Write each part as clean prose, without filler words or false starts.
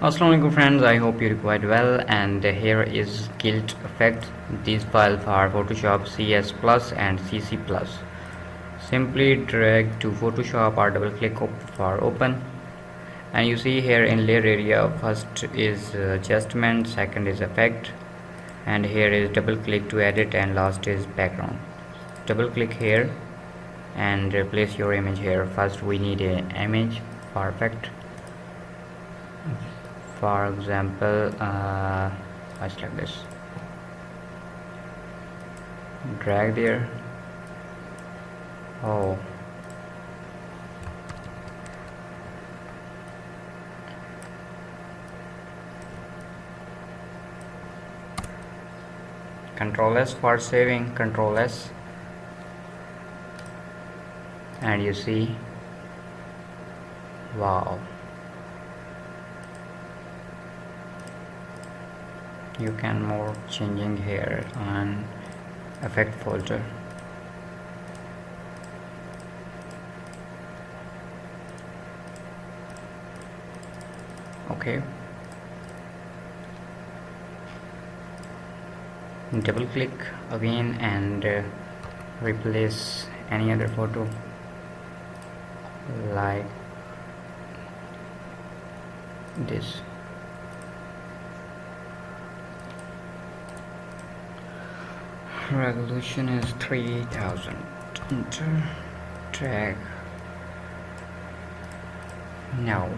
Assalamualaikum friends, I hope you're quite well, and here is Guild Effect. These files are Photoshop CS Plus and CC Plus. Simply drag to Photoshop or double click for open, and you see here in layer area, first is adjustment, second is effect, and here is double click to edit, and last is background. Double click here and replace your image here. First we need an image for effect. For example, I select this, drag there. Oh, Control S for saving, Control S, and you see, wow, you can more changing here on effect folder. Okay, double click again and replace any other photo like this. Resolution is 3000. Enter, drag. Now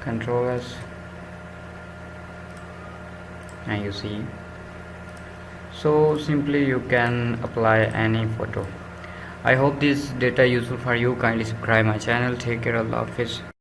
Control S, and you see, so simply you can apply any photo. I hope this data useful for you. Kindly subscribe my channel. Take care. Allah Hafiz.